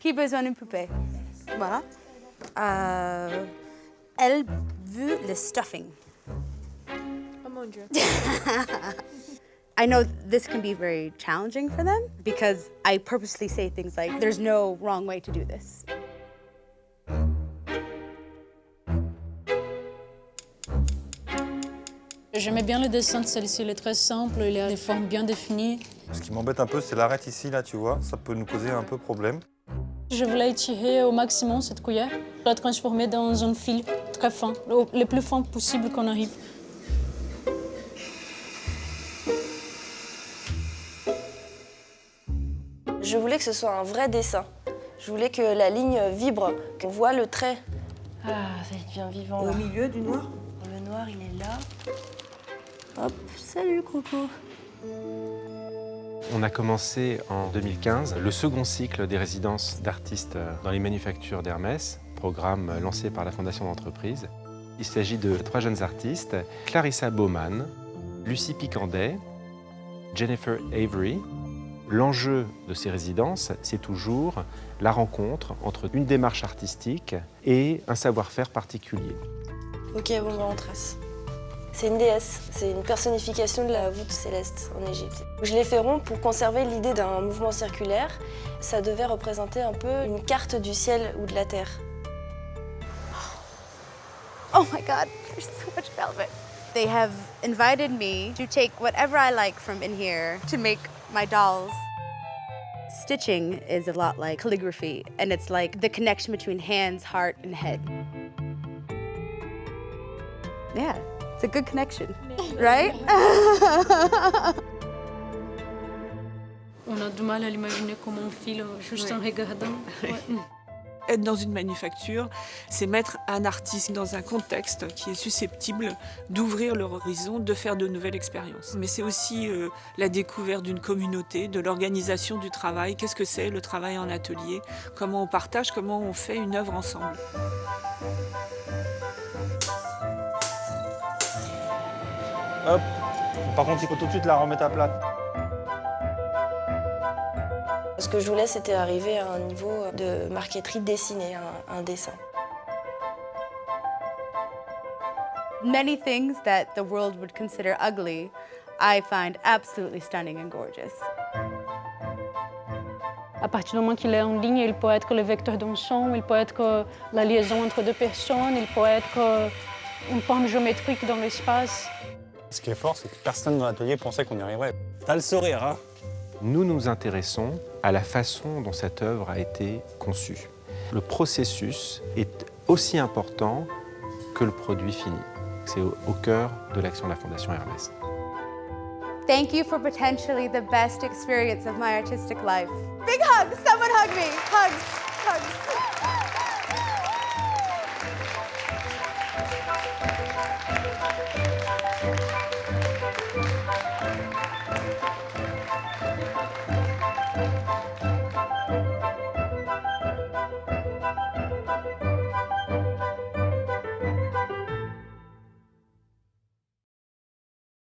Qui besoin d'une poupée? Voilà. Elle veut le stuffing. Oh mon Dieu. I know this can be very challenging for them because I purposely say things like, there's no wrong way to do this. J'aimais bien le dessin de celle-ci, il est très simple, il a des formes bien définies. Ce qui m'embête un peu, c'est l'arête ici, là, tu vois. Ça peut nous causer un peu problème. Je voulais étirer au maximum cette cuillère, la transformer dans un fil très fin, le plus fin possible qu'on arrive. Je voulais que ce soit un vrai dessin. Je voulais que la ligne vibre, qu'on voit le trait. Ah, ça devient vivant là. Au milieu du noir? Le noir, il est là. Hop, salut Coco. On a commencé en 2015 le second cycle des résidences d'artistes dans les manufactures d'Hermès, programme lancé par la Fondation d'entreprise. Il s'agit de 3 jeunes artistes, Clarissa Baumann, Lucie Picandet, Jennifer Avery. L'enjeu de ces résidences, c'est toujours la rencontre entre une démarche artistique et un savoir-faire particulier. Ok, bon, bah, on trace. C'est une déesse, c'est une personnification de la voûte céleste en Égypte. Je l'ai fait rond pour conserver l'idée d'un mouvement circulaire. Ça devait représenter un peu une carte du ciel ou de la terre. Oh my God, there's so much velvet. They have invited me to take whatever I like from in here to make my dolls. Stitching is a lot like calligraphy, and it's like the connection between hands, heart, and head. Yeah, it's a good connection, right? On a du mal à l'imaginer comme un fil, juste en regardant. Ouais. Être dans une manufacture, c'est mettre un artiste dans un contexte qui est susceptible d'ouvrir leur horizon, de faire de nouvelles expériences. Mais c'est aussi la découverte d'une communauté, de l'organisation du travail. Qu'est-ce que c'est le travail en atelier? Comment on partage, comment on fait une œuvre ensemble? Hop. Par contre, il faut tout de suite la remettre à plat. Ce que je voulais, c'était arriver à un niveau de marqueterie dessinée, un dessin. Many things that the world would consider ugly, I find absolutely stunning and gorgeous. À partir du moment qu'il est en ligne, il peut être le vecteur d'un son, il peut être la liaison entre deux personnes, il peut être une forme géométrique dans l'espace. Ce qui est fort, c'est que personne dans l'atelier pensait qu'on y arriverait. T'as le sourire, hein? Nous nous intéressons à la façon dont cette œuvre a été conçue. Le processus est aussi important que le produit fini. C'est au cœur de l'action de la Fondation Hermès. Thank you for potentially the best experience of my artistic life. Big hugs! Someone hug me! Hugs! Hugs!